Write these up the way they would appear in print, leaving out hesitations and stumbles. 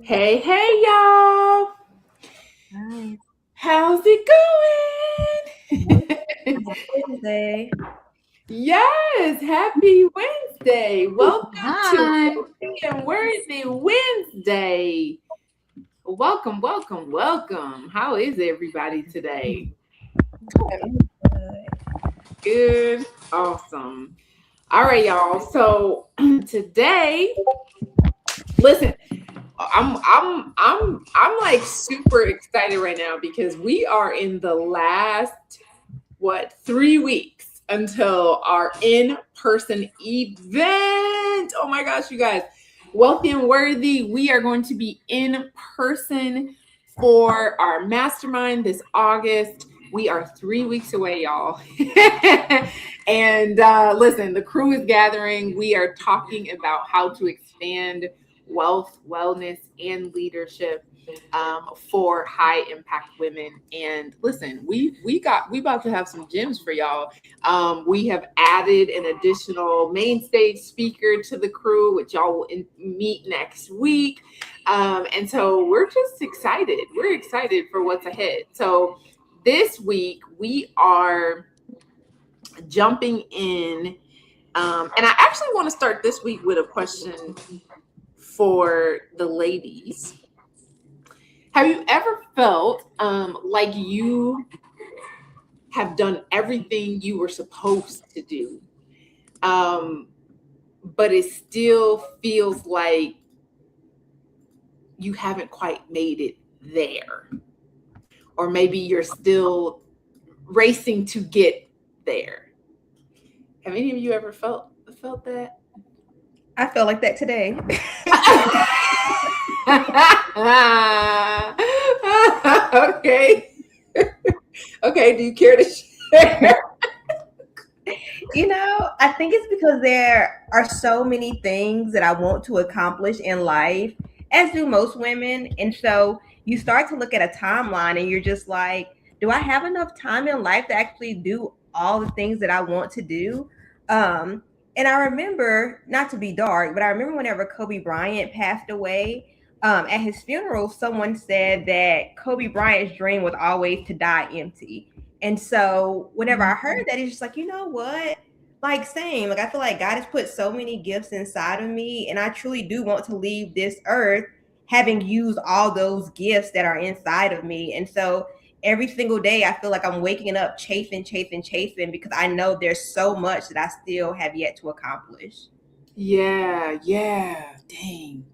Hey, hey, y'all. Nice. How's it going? Wednesday. Yes, happy Wednesday. Welcome to Hi. Wealthy and Worthy Wednesday. Welcome, welcome, welcome. How is everybody today? Good. Good. Awesome. All right, y'all. So today, listen, I'm like super excited right now because we are in the last 3 weeks until our in-person event. Oh my gosh, you guys, Wealthy and Worthy, we are going to be in person for our mastermind this August. We are 3 weeks away, y'all. And listen, the crew is gathering. We are talking about how to expand wealth, wellness, and leadership for high impact women. And listen, we about to have some gems for y'all. We have added an additional main stage speaker to the crew, which y'all will meet next week. And so we're just excited. We're excited for what's ahead. So this week we are jumping in. And I actually want to start this week with a question for the ladies. Have you ever felt like you have done everything you were supposed to do, um, but it still feels like you haven't quite made it there? Or maybe you're still racing to get there. Have any of you ever felt that? I felt like that today. Okay. Okay, do you care to share? I think it's because there are so many things that I want to accomplish in life, as do most women. And so you start to look at a timeline and you're just like, do I have enough time in life to actually do all the things that I want to do? Um, and I remember, not to be dark, but I remember whenever Kobe Bryant passed away, at his funeral, someone said that Kobe Bryant's dream was always to die empty. And so whenever I heard that, it's just like, you know what? Like, same. Like, I feel like God has put so many gifts inside of me, and I truly do want to leave this earth having used all those gifts that are inside of me. And so every single day, I feel like I'm waking up chasing, chasing, chasing because I know there's so much that I still have yet to accomplish. Yeah, yeah. Dang.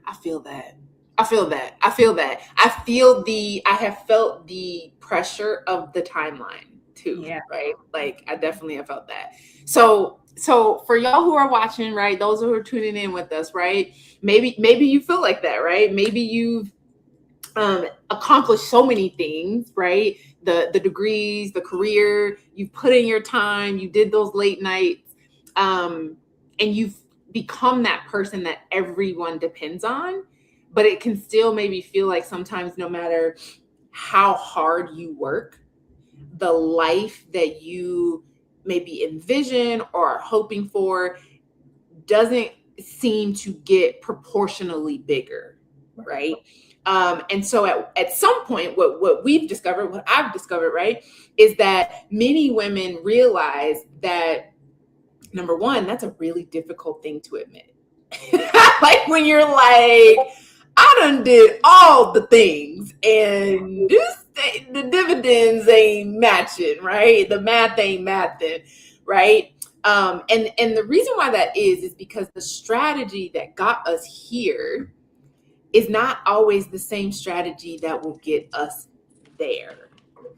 I feel that. I feel that. I feel that. I have felt the pressure of the timeline too, Yeah. right? Like I definitely have felt that. So for y'all who are watching, right, those who are tuning in with us, right? Maybe you feel like that, right? Maybe you've accomplished so many things, right? The degrees, the career, you've put in your time, you did those late nights, and you've become that person that everyone depends on. But it can still maybe feel like sometimes, no matter how hard you work, the life that you maybe envision or are hoping for doesn't seem to get proportionally bigger, right? And so at some point, what we've discovered, what I've discovered, right, is that many women realize that number one, that's a really difficult thing to admit. Like when you're like, I done did all the things and the dividends ain't matching, right? The math ain't mathing, right? And the reason why that is because the strategy that got us here is not always the same strategy that will get us there,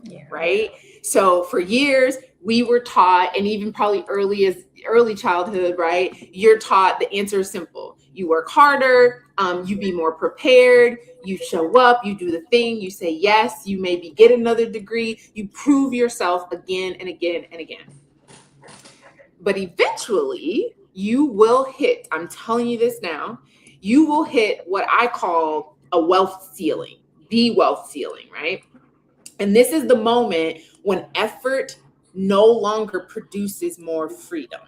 Yeah. right? So for years we were taught, and even probably early childhood, right? You're taught the answer is simple. You work harder, you be more prepared, you show up, you do the thing, you say yes, you maybe get another degree, you prove yourself again and again and again. But eventually you will hit, I'm telling you this now, you will hit what I call a wealth ceiling, the wealth ceiling, right? And this is the moment when effort no longer produces more freedom,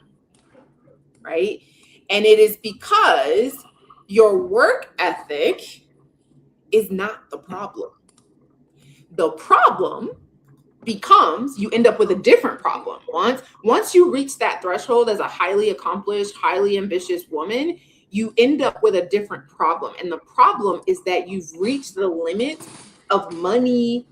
right? And it is because your work ethic is not the problem. The problem becomes you end up with a different problem. Once you reach that threshold as a highly accomplished, highly ambitious woman, you end up with a different problem. And the problem is that you've reached the limit of money,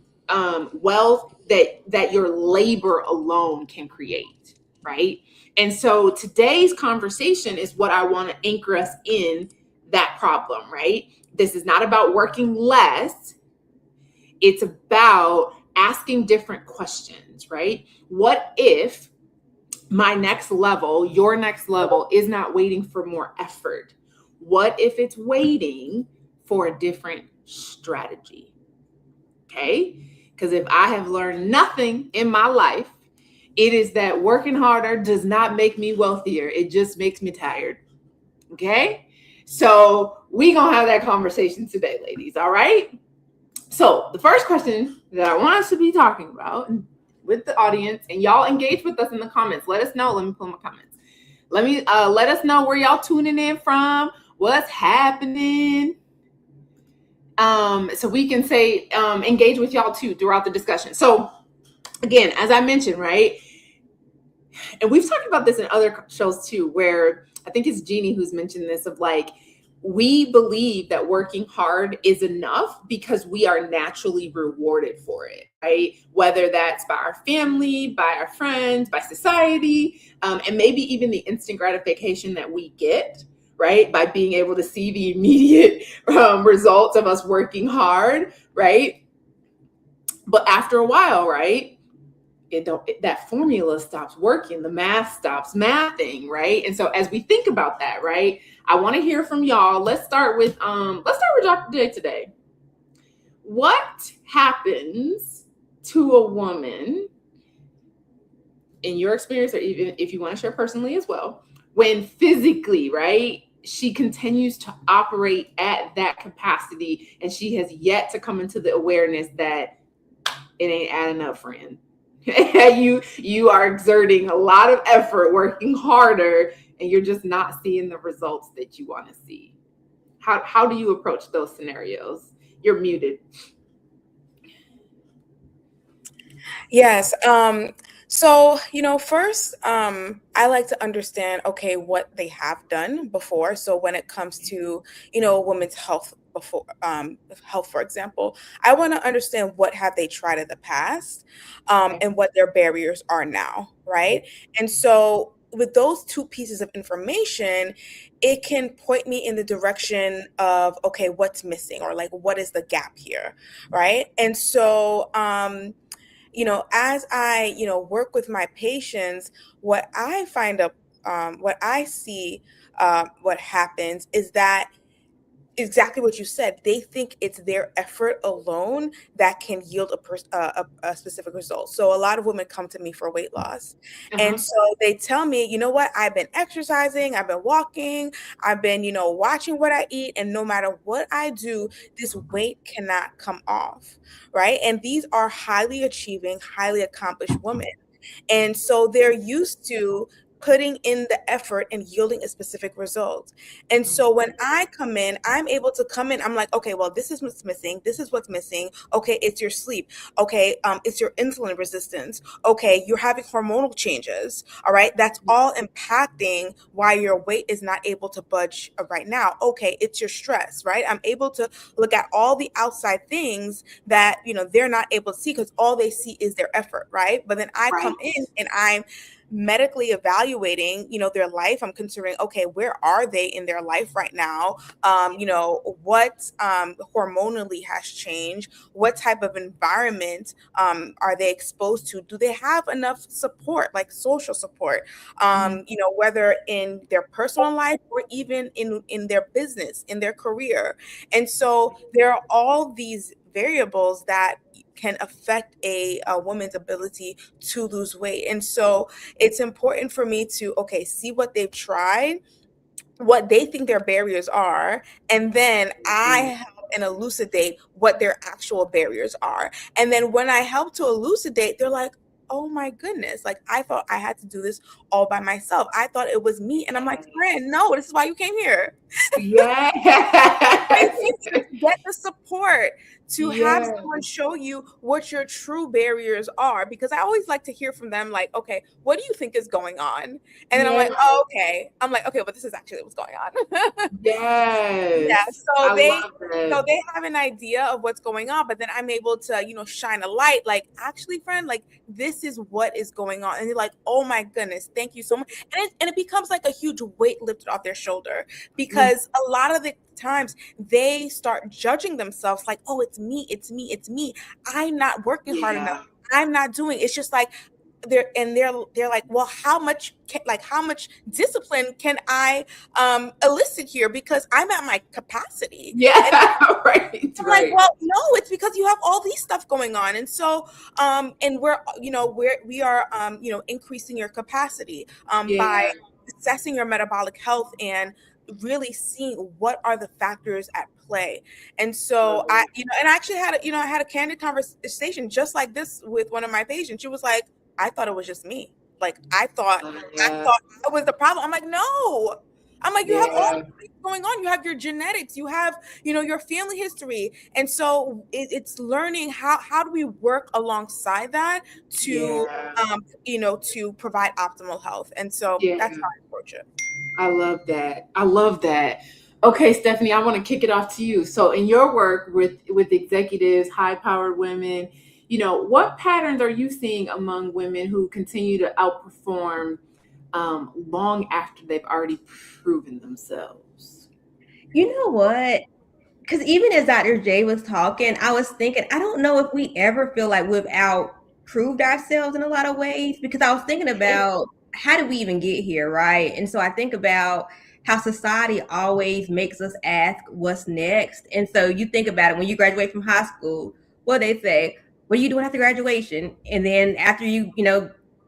wealth that your labor alone can create, right? And so today's conversation is what I want to anchor us in that problem, right? This is not about working less. It's about asking different questions, right? What if my next level, your next level, is not waiting for more effort? What if it's waiting for a different strategy? Okay? Because if I have learned nothing in my life, it is that working harder does not make me wealthier. It just makes me tired. Okay? So we gonna have that conversation today, ladies. All right? So the first question that I want us to be talking about with the audience, and y'all engage with us in the comments. Let us know. Let me pull my comments. Let us know where y'all tuning in from, what's happening. So we can say engage with y'all too throughout the discussion. So again, as I mentioned, right, and we've talked about this in other shows too, where I think it's Jeannie who's mentioned this of like, we believe that working hard is enough because we are naturally rewarded for it, right? Whether that's by our family, by our friends, by society, and maybe even the instant gratification that we get, right? By being able to see the immediate results of us working hard, right? But after a while, right? That formula stops working, the math stops mathing, right? And so as we think about that, right, I want to hear from y'all. Let's start with Dr. J today. What happens to a woman in your experience, or even if you want to share personally as well, when physically, right, she continues to operate at that capacity and she has yet to come into the awareness that it ain't adding up, friend? You are exerting a lot of effort, working harder, and you're just not seeing the results that you want to see. How do you approach those scenarios? You're muted. Yes. So, first, I like to understand, okay, what they have done before. So when it comes to, women's health health, for example, I want to understand what have they tried in the past, Okay. and what their barriers are now, right? And so with those two pieces of information, it can point me in the direction of, okay, what's missing, or like, what is the gap here, right? And so, as I, work with my patients, what I find up, what I see, what happens is that exactly what you said. They think it's their effort alone that can yield a specific result. So a lot of women come to me for weight loss. And Uh-huh. so they tell me, you know what, I've been exercising, I've been walking, I've been, watching what I eat. And no matter what I do, this weight cannot come off. Right. And these are highly achieving, highly accomplished women. And so they're used to putting in the effort and yielding a specific result. And so when I come in, I'm able to come in. I'm like, okay, well, this is what's missing. This is what's missing. Okay, it's your sleep. Okay, it's your insulin resistance. Okay, you're having hormonal changes. All right, that's all impacting why your weight is not able to budge right now. Okay, it's your stress, right? I'm able to look at all the outside things that they're not able to see because all they see is their effort, right? But then I Right. come in and I'm medically evaluating their life. I'm considering, okay, where are they in their life right now? What hormonally has changed? What type of environment are they exposed to? Do they have enough support, like social support, Mhm. whether in their personal life or even in their business, in their career? And so there are all these variables that can affect a woman's ability to lose weight. And so it's important for me to, okay, see what they've tried, what they think their barriers are, and then I help and elucidate what their actual barriers are. And then when I help to elucidate, they're like, oh my goodness, like I thought I had to do this all by myself. I thought it was me. And I'm like, friend, no, this is why you came here. Yes. get the support to have Yes. someone show you what your true barriers are, because I always like to hear from them, like, okay, what do you think is going on? And then I'm like, Yes. oh, okay. I'm like, okay, but this is actually what's going on. Yeah, Yes. so I they love that. have an idea of what's going on, but then I'm able to, shine a light, like, actually, friend, like, this is what is going on. And they're like, oh my goodness, thank you so much. And it becomes like a huge weight lifted off their shoulder, because a lot of the times they start judging themselves like, oh, it's me, it's me, it's me. I'm not working hard enough. Yeah. I'm not doing. It's just like they're like, well, how much discipline can I elicit here, because I'm at my capacity. Yeah. And Right. I'm like, Right. well, no, it's because you have all these stuff going on. And so and we are increasing your capacity by Yeah. assessing your metabolic health and really seeing what are the factors at play. And so Love it. and I actually I had a candid conversation just like this with one of my patients. She was like, I thought it was just me. Like, I Yeah. thought I was the problem. I'm like, no. I'm like, you have all Yeah. things going on. You have your genetics, you have, your family history. And so it's learning how do we work alongside that to, Yeah. to provide optimal health. And so Yeah. that's how I approach it. I love that. I love that. Okay, Stephanie, I want to kick it off to you. So, in your work with executives, high-powered women, what patterns are you seeing among women who continue to outperform long after they've already proven themselves? You know what? Because even as Dr. J was talking, I was thinking, I don't know if we ever feel like we've outproved ourselves in a lot of ways, because I was thinking about how did we even get here, right? And so I think about how society always makes us ask what's next. And so you think about it when you graduate from high school, what they say, what are you doing after graduation? And then after you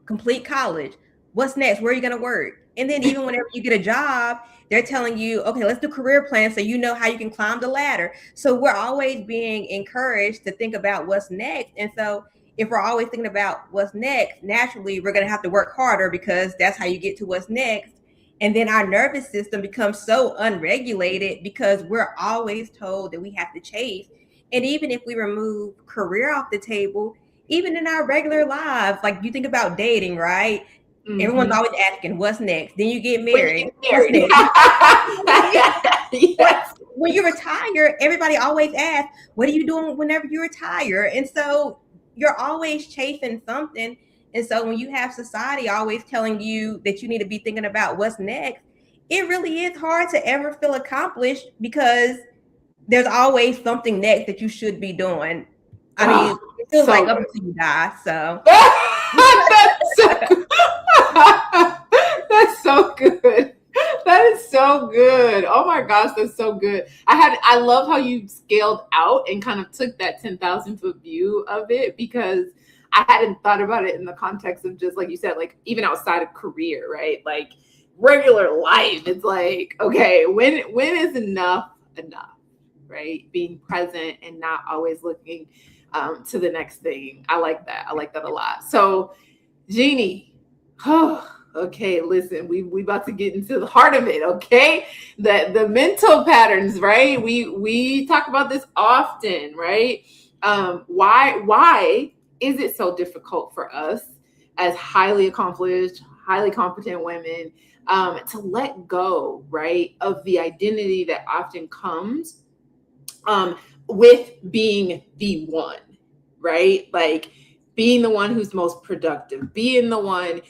complete college, what's next? Where are you going to work? And then even whenever you get a job, they're telling you, okay, let's do career plans so you know how you can climb the ladder. So we're always being encouraged to think about what's next. And so if we're always thinking about what's next, naturally we're going to have to work harder, because that's how you get to what's next. And then our nervous system becomes so unregulated because we're always told that we have to chase. And even if we remove career off the table, even in our regular lives, like you think about dating, right? Everyone's Mhm. always asking, what's next? Then you get When you married. get What's married. next? But Yes. when you retire, everybody always asks, what are you doing whenever you retire? And so you're always chasing something. And so when you have society always telling you that you need to be thinking about what's next, it really is hard to ever feel accomplished, because there's always something next that you should be doing. I mean, Oh, it feels like so up good. until you die. So That's so good. That's so good. That is so good. Oh my gosh, that's so good. I love how you scaled out and kind of took that 10,000-foot view of it, because I hadn't thought about it in the context of just like you said, like even outside of career, right? Like regular life. It's like, okay, when is enough, right? Being present and not always looking to the next thing. I like that. I like that a lot. So, Jeannie, okay, listen, we about to get into the heart of it. Okay, the mental patterns, right? We talk about this often, right? Why is it so difficult for us as highly accomplished, highly competent women to let go, right, of the identity that often comes with being the one, right? Like being the one who's most productive, being the one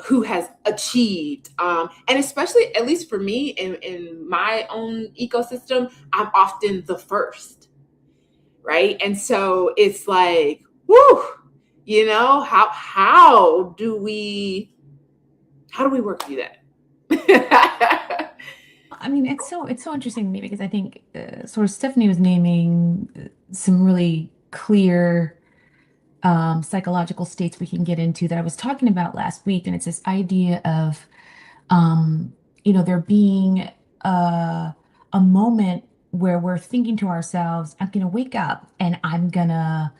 who has achieved. And especially, at least for me, in my own ecosystem, I'm often the first, right? And so it's like, whoo, how do we work through that? I mean, it's so interesting to me, because I think sort of Stephanie was naming some really clear psychological states we can get into that I was talking about last week, and it's this idea of there being a moment where we're thinking to ourselves, I'm going to wake up and I'm going to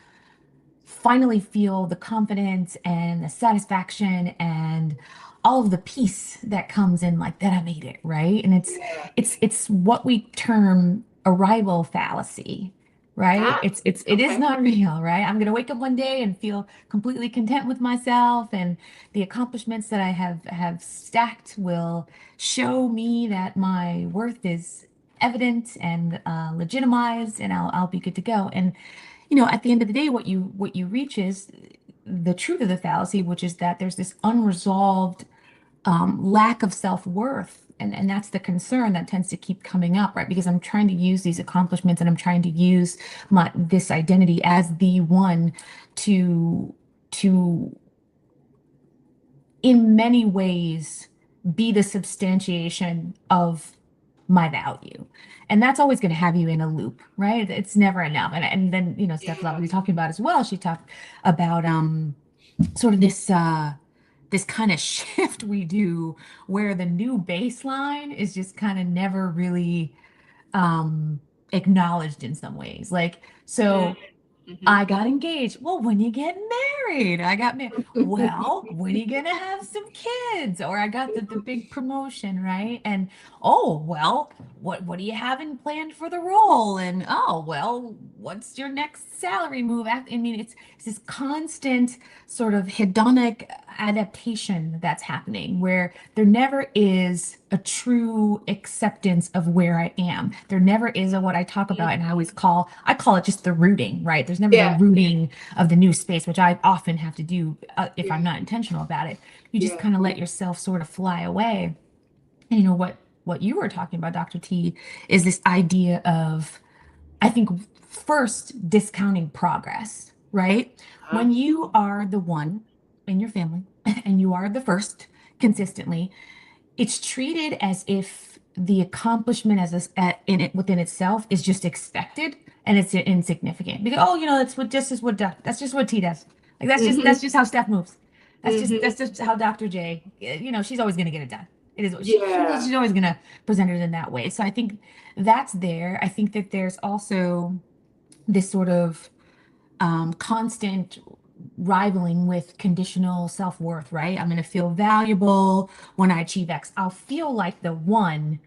finally feel the confidence and the satisfaction and all of the peace that comes in, like that I made it, right? And it's what we term arrival fallacy, right? It is Okay. not real, right? I'm going to wake up one day and feel completely content with myself, and the accomplishments that I have stacked will show me that my worth is evident and legitimized, and I'll be good to go. And at the end of the day, what you reach is the truth of the fallacy, which is that there's this unresolved lack of self-worth. And that's the concern that tends to keep coming up, right? Because I'm trying to use these accomplishments, and I'm trying to use this identity as the one to in many ways be the substantiation of my value. And that's always going to have you in a loop, right? It's never enough. And then, Steph's Yeah. obviously talking about as well. She talked about sort of this kind of shift we do where the new baseline is just kind of never really acknowledged in some ways. Like, so Mhm. I got engaged. Well, when you get married, I got married. Well, when are you gonna have some kids? Or I got the big promotion, right? And oh, well, what do you have in planned for the role? And oh, well, what's your next salary move? I mean, it's this constant sort of hedonic adaptation that's happening where there never is a true acceptance of where I am. There never is a what I talk about, and I call it just the rooting, right? There's never the Yeah. rooting of the new space, which I often have to do if Yeah. I'm not intentional about it. You just Yeah. kind of let yourself sort of fly away. And what you were talking about, Dr. T, is this idea of, I think, first discounting progress, right? Huh? When you are the one in your family and you are the first consistently, it's treated as if the accomplishment in it within itself is just expected, and it's insignificant because, oh, that's just what T does. Like Mhm. that's just how Steph moves. Mhm. That's just how Dr. J, she's always going to get it done. It is Yeah. she's always going to present it in that way. So I think that's there. I think that there's also this sort of constant rivaling with conditional self-worth, right? I'm going to feel valuable when I achieve X. I'll feel like the one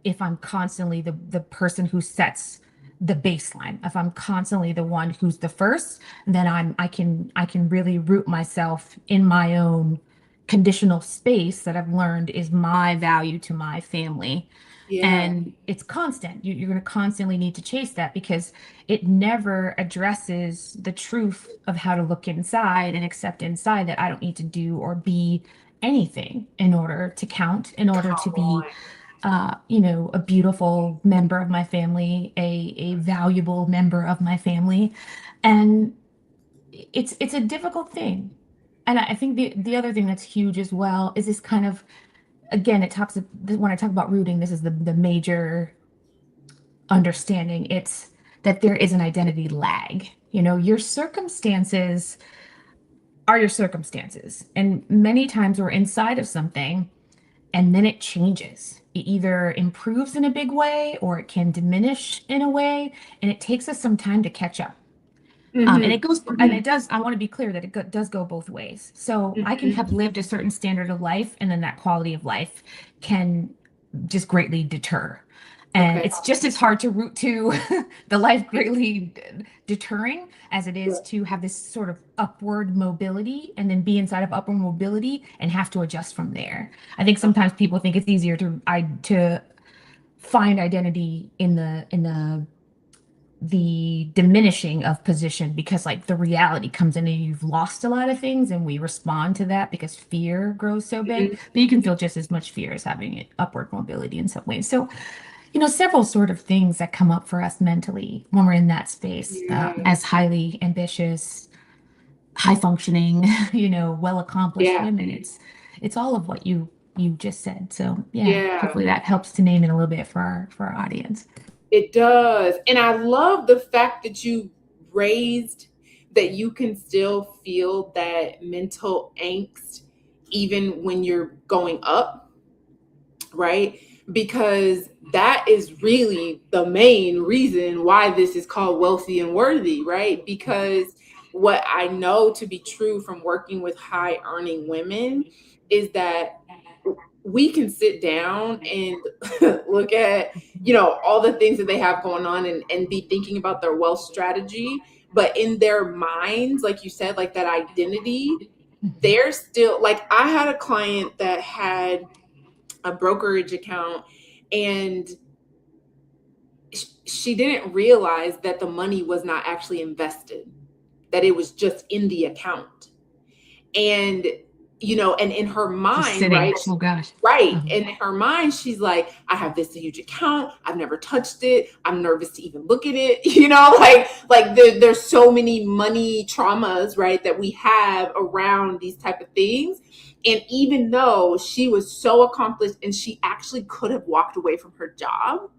if I'm constantly the person who sets the baseline. If I'm constantly the one who's the first, then I can really root myself in my own conditional space that I've learned is my value to my family. Yeah. And it's constant. You're going to constantly need to chase that because it never addresses the truth of how to look inside and accept inside that I don't need to do or be anything in order to count, in order to Come be, on. a beautiful member of my family, a valuable member of my family. And it's a difficult thing. And I think the other thing that's huge as well is this kind of, again, it talks, when I talk about rooting, this is the major understanding. It's that there is an identity lag. Your circumstances are your circumstances. And many times we're inside of something and then it changes. It either improves in a big way or it can diminish in a way. And it takes us some time to catch up. And Mhm. it goes, and Mhm. it does, I want to be clear that does go both ways. So I can Mhm. have lived a certain standard of life, and then that quality of life can just greatly deter. And Okay. it's just as hard to root to the life greatly deterring as it is Yeah. to have this sort of upward mobility and then be inside of upward mobility and have to adjust from there. I think sometimes people think it's easier to find identity in the diminishing of position because like the reality comes in and you've lost a lot of things, and we respond to that because fear grows so big, Mhm. but you can feel just as much fear as having it upward mobility in some ways. So several sort of things that come up for us mentally when we're in that space, Yeah. as highly ambitious, high functioning, well accomplished Yeah. women. It's all of what you just said. So yeah, Yeah. hopefully that helps to name it a little bit for our audience. It does. And I love the fact that you raised that you can still feel that mental angst even when you're going up, right? Because that is really the main reason why this is called wealthy and worthy, right? Because what I know to be true from working with high earning women is that we can sit down and look at, all the things that they have going on, and be thinking about their wealth strategy. But in their minds, like you said, like that identity, they're still like, I had a client that had a brokerage account, and she didn't realize that the money was not actually invested, that it was just in the account. And, and in her mind, right? Oh gosh. Right. And in her mind, she's like, I have this huge account. I've never touched it. I'm nervous to even look at it. There's so many money traumas, right, that we have around these type of things. And even though she was so accomplished and she actually could have walked away from her job,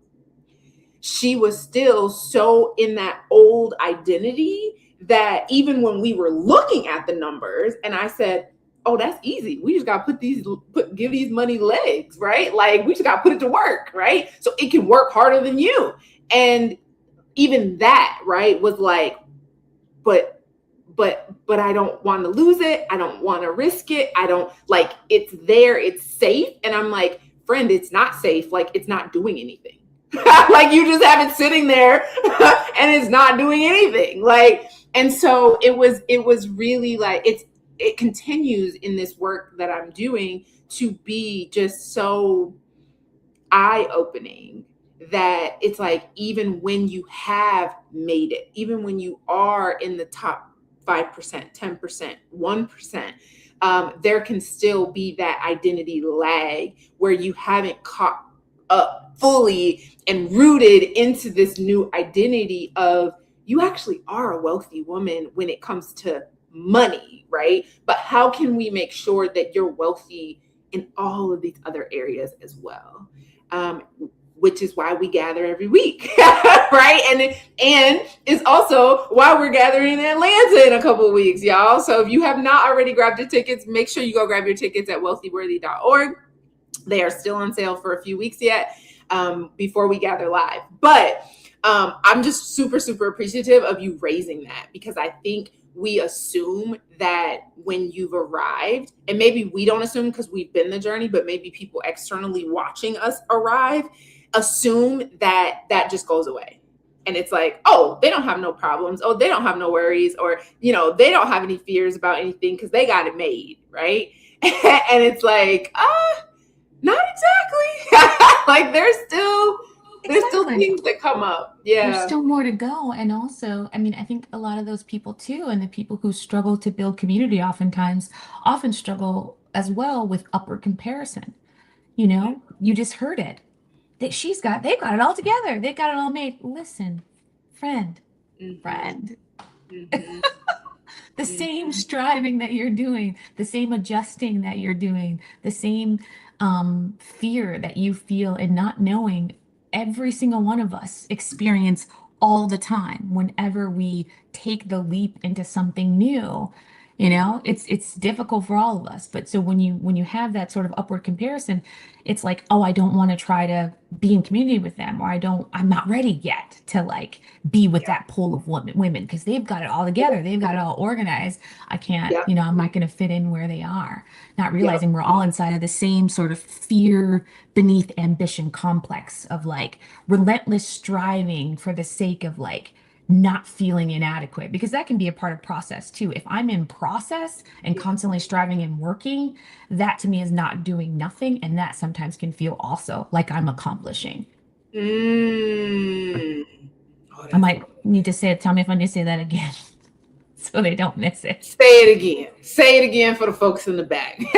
she was still so in that old identity that even when we were looking at the numbers, and I said, oh, that's easy. We just got to give these money legs, right? Like, we just got to put it to work, right? So it can work harder than you. And even that, right, was like, but I don't want to lose it. I don't want to risk it. I don't, like, it's there, it's safe. And I'm like, friend, it's not safe. Like, it's not doing anything. Like, you just have it sitting there and it's not doing anything. Like, and so it was really like, it continues in this work that I'm doing to be just so eye-opening, that it's like, even when you have made it, even when you are in the top 5%, 10%, 1%, there can still be that identity lag where you haven't caught up fully and rooted into this new identity of, you actually are a wealthy woman when it comes to money, right? But how can we make sure that you're wealthy in all of these other areas as well? Which is why we gather every week, right? And it's also why we're gathering in Atlanta in a couple of weeks, y'all. So if you have not already grabbed your tickets, make sure you go grab your tickets at wealthyworthy.org. They are still on sale for a few weeks yet, before we gather live. But I'm just super, super appreciative of you raising that, because I think we assume that when you've arrived, and maybe we don't assume because we've been the journey, but maybe people externally watching us arrive assume that that just goes away. And it's like, oh, they don't have no problems. Oh, they don't have no worries. Or, they don't have any fears about anything because they got it made, right? And it's like, not exactly. Like, there's still things that come up. Yeah. There's still more to go. And also, I mean, I think a lot of those people too, and the people who struggle to build community oftentimes often struggle as well with upward comparison. You just heard it. That they've got it all together. They've got it all made. Listen, friend. Mm-hmm. The same striving that you're doing, the same adjusting that you're doing, the same fear that you feel in not knowing, every single one of us experience all the time whenever we take the leap into something new. It's difficult for all of us. But so when you have that sort of upward comparison, it's like, oh, I don't want to try to be in community with them, or I'm not ready yet to like be with that pool of women because they've got it all together. They've got it all organized. I can't, I'm not going to fit in where they are, not realizing we're all inside of the same sort of fear beneath ambition complex of like relentless striving for the sake of like not feeling inadequate, because that can be a part of process too. If I'm in process and constantly striving and working, that to me is not doing nothing. And that sometimes can feel also like I'm accomplishing. Oh, I might need to say it. Tell me if I need to say that again so they don't miss it. Say it again. Say it again for the folks in the back. So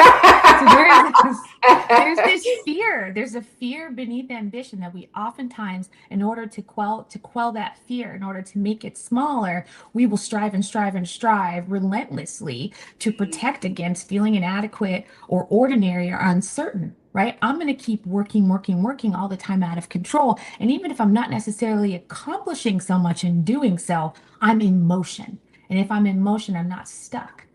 there's this fear. There's a fear beneath ambition that we oftentimes, in order to quell that fear, in order to make it smaller, we will strive and strive and strive relentlessly to protect against feeling inadequate or ordinary or uncertain. Right? I'm going to keep working all the time out of control. And even if I'm not necessarily accomplishing so much in doing so, I'm in motion. And if I'm in motion, I'm not stuck.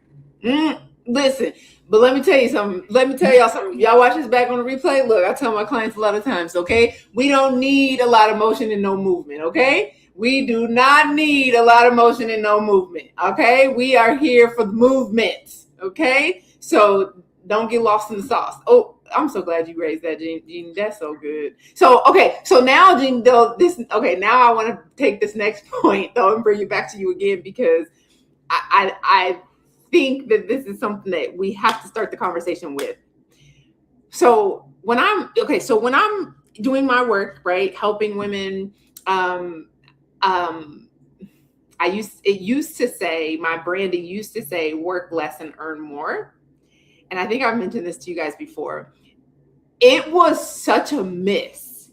Listen, but let me tell you something. Let me tell y'all something. Y'all watch this back on the replay. Look, I tell my clients a lot of times, okay? We don't need a lot of motion and no movement, okay? We do not need a lot of motion and no movement, okay? We are here for the movement, okay? So don't get lost in the sauce. Oh, I'm so glad you raised that, Jean. That's so good. So, okay. So now, Jean, though, now I want to take this next point, though, and bring it back to you again, because I think that this is something that we have to start the conversation with. So when I'm doing my work, right, helping women, it used to say, my branding used to say, work less and earn more. And I think I've mentioned this to you guys before. It was such a miss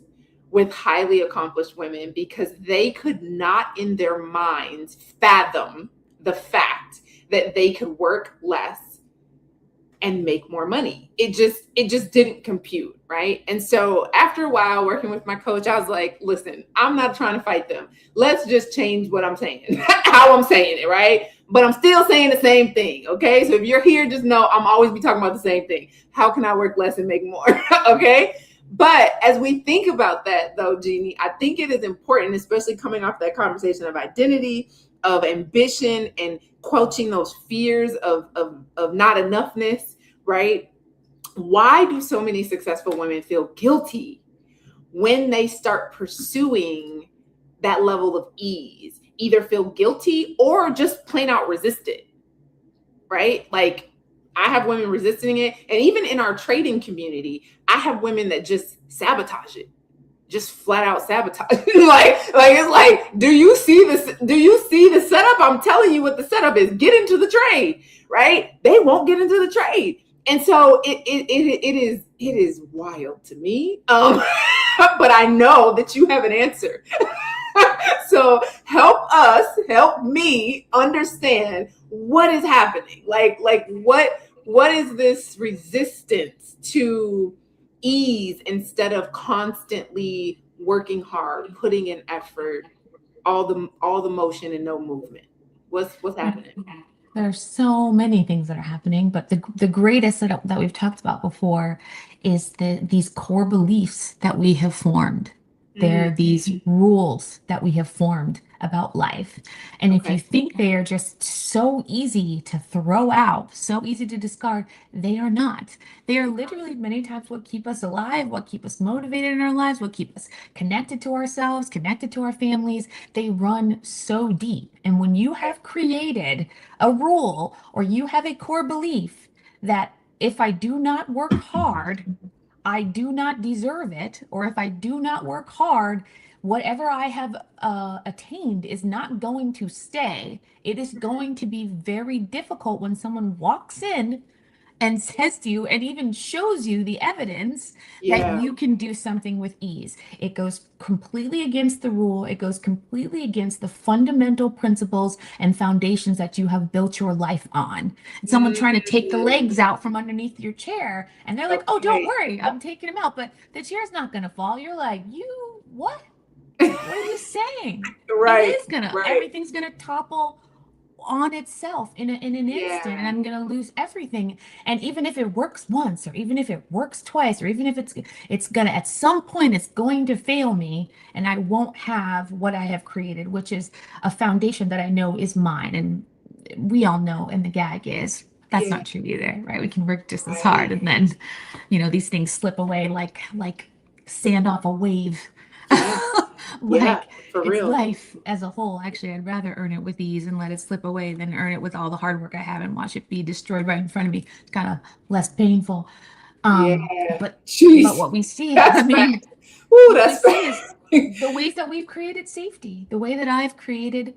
with highly accomplished women because they could not in their minds fathom the fact that they could work less and make more money. It just didn't compute, right? And so after a while working with my coach, I was like, listen, I'm not trying to fight them. Let's just change what I'm saying, how I'm saying it, right? But I'm still saying the same thing, okay? So if you're here, just know I'm always be talking about the same thing. How can I work less and make more, okay? But as we think about that, though, Jeannie, I think it is important, especially coming off that conversation of identity, of ambition, and quenching those fears of not enoughness, right? Why do so many successful women feel guilty when they start pursuing that level of ease? Either feel guilty or just plain out resist it, right? Like, I have women resisting it. And even in our trading community, I have women that just sabotage it. Just flat out sabotage. like it's like, do you see the setup? I'm telling you what the setup is. Get into the trade, right? They won't get into the trade. And so it is wild to me. But I know that you have an answer. So help me understand what is happening. Like what is this resistance to ease instead of constantly working hard, putting in effort, all the motion and no movement? What's happening? There's so many things that are happening, but the greatest that we've talked about before is these core beliefs that we have formed. There are these rules that we have formed about life. And if you think they are just so easy to throw out, so easy to discard, they are not. They are literally many times what keep us alive, what keep us motivated in our lives, what keep us connected to ourselves, connected to our families. They run so deep. And when you have created a rule or you have a core belief that if I do not work hard, I do not deserve it, or if I do not work hard, whatever I have attained is not going to stay. It is going to be very difficult when someone walks in and says to you and even shows you the evidence that you can do something with ease. It goes completely against the rule. It goes completely against the fundamental principles and foundations that you have built your life on. And someone trying to take the legs out from underneath your chair, and they're like, oh, don't worry, I'm taking them out, but the chair's not going to fall. You're like, what? What are you saying? Right. It is going to, everything's going to topple on itself in an instant, and I'm going to lose everything. And even if it works once, or even if it works twice, or even if it's going to, at some point, it's going to fail me, and I won't have what I have created, which is a foundation that I know is mine. And we all know, and the gag is, that's not true either, right? We can work just as hard, and then, these things slip away like sand off a wave. For real. Life as a whole. Actually, I'd rather earn it with ease and let it slip away than earn it with all the hard work I have and watch it be destroyed right in front of me. It's kind of less painful. But what we see, that's the ways that we've created safety, the way that I've created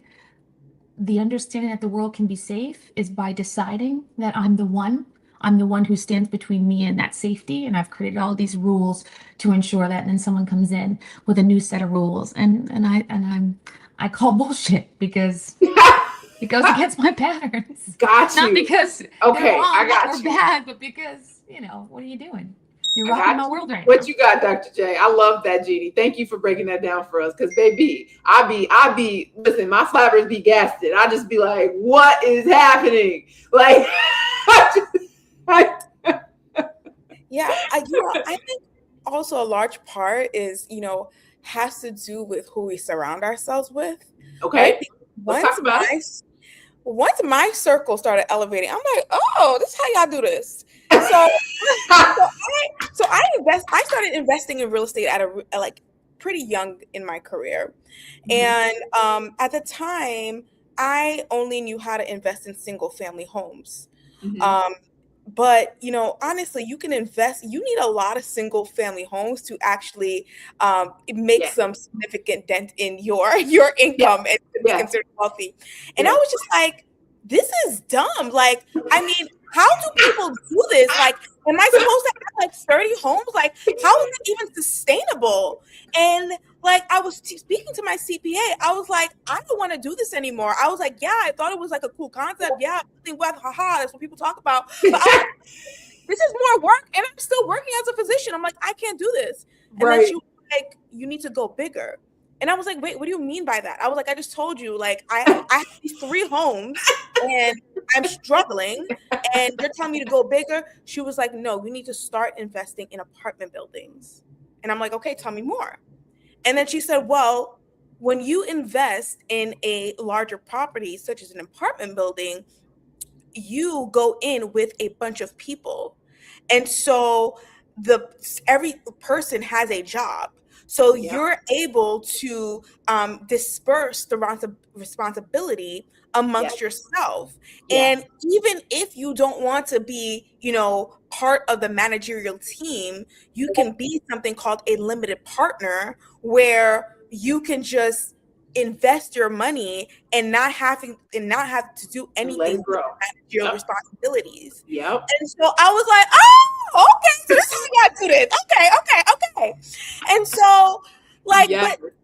the understanding that the world can be safe is by deciding that I'm the one who stands between me and that safety. And I've created all these rules to ensure that. And then someone comes in with a new set of rules, and I call bullshit because it goes against my patterns. Got you. Not because they're wrong I got or bad, but because, what are you doing? You're rocking my world right now. What you got, Dr. J? I love that, Jeannie. Thank you for breaking that down for us. Because, baby, I be listen, my flappers be gassed. I just be like, what is happening? Like, yeah, I think also a large part is, has to do with who we surround ourselves with. Okay. Right? once my circle started elevating, I'm like, oh, this is how y'all do this. So, I started investing in real estate at like pretty young in my career. And at the time, I only knew how to invest in single family homes. Um, but honestly, you can invest. You need a lot of single family homes to actually make Yeah. some significant dent in your income and to be considered wealthy. And I was just like, this is dumb. Like, I mean, how do people do this? Like, am I supposed to have like 30 homes? Like, how is it even sustainable? And like, I was speaking to my CPA. I was like, I don't want to do this anymore. I was like, yeah, I thought it was like a cool concept. Yeah, haha, that's what people talk about. But I was like, this is more work, and I'm still working as a physician. I'm like, I can't do this. And then she was like, you need to go bigger. And I was like, wait, what do you mean by that? I was like, I just told you, like, I have these 3 homes and I'm struggling and you're telling me to go bigger. She was like, no, we need to start investing in apartment buildings. And I'm like, okay, tell me more. And then she said, well, when you invest in a larger property, such as an apartment building, you go in with a bunch of people. And so every person has a job. So you're able to disperse the responsibility amongst yourself. And even if you don't want to be, part of the managerial team, you can be something called a limited partner, where you can just invest your money and not have to do anything with managerial responsibilities. And so I was like, oh, okay, so this is how you gotta do this. Okay. And so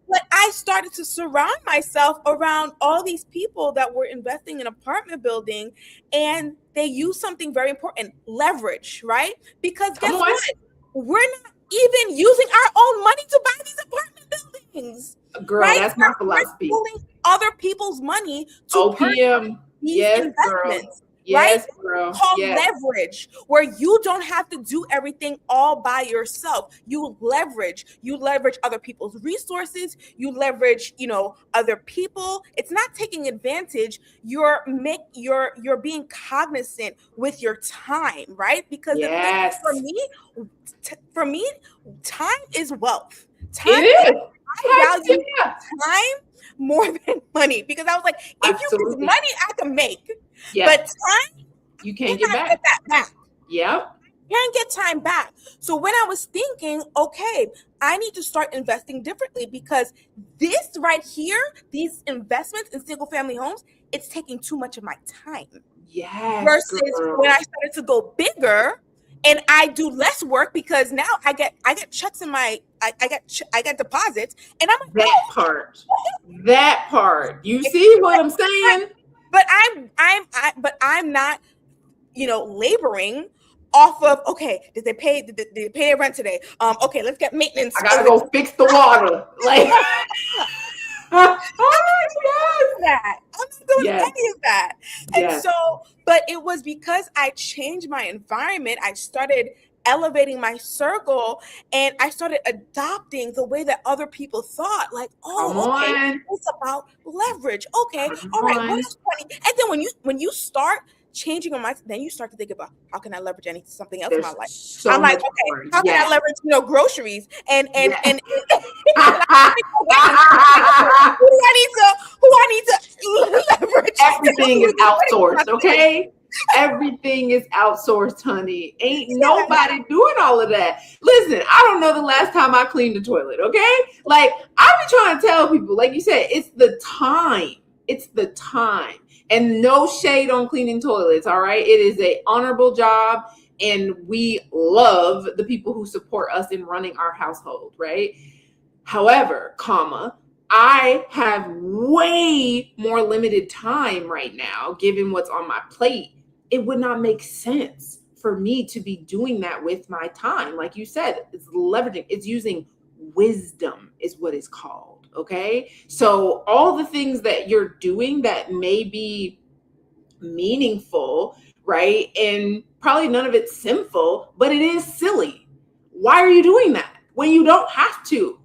but I started to surround myself around all these people that were investing in apartment building, and they use something very important, leverage, right? Because guess what? We're not even using our own money to buy these apartment buildings. Girl, right? That's my philosophy. We're pulling other people's money to purchase these investments. Yes, right? girl. Called leverage, where you don't have to do everything all by yourself. You leverage other people's resources. You leverage, other people. It's not taking advantage. You're being cognizant with your time, right? Because the thing for me, time is wealth. Time is. I value time more than money, because I was like, if you money I can make, but time you can't get back. That back. Yep. You can't get time back. So when I was thinking, okay, I need to start investing differently, because this right here, these investments in single family homes, it's taking too much of my time. Yes. Versus when I started to go bigger, and I do less work, because now I get checks in my I get deposits, and I'm like, that part. You see what I'm saying? But I'm not, laboring off of, okay, did they pay their rent today? Okay, let's get maintenance. I gotta go fix the water. Like I'm not doing any of that. And so, but it was because I changed my environment. I started elevating my circle, and I started adopting the way that other people thought. Like, okay, it's about leverage. Okay, all right, what else? And then when you start changing your mind, then you start to think about, how can I leverage something else in my life? I'm like, okay, how can I leverage, groceries and who I need to leverage? Everything is outsourced, okay? Everything is outsourced, honey. Ain't nobody doing all of that. Listen, I don't know the last time I cleaned the toilet, okay? Like, I be trying to tell people, like you said, it's the time. It's the time. And no shade on cleaning toilets, all right? It is an honorable job, and we love the people who support us in running our household, right? However, I have way more limited time right now, given what's on my plate. It would not make sense for me to be doing that with my time. Like you said, it's leveraging, it's using wisdom is what it's called. Okay. So all the things that you're doing that may be meaningful, right? And probably none of it's sinful, but it is silly. Why are you doing that when you don't have to?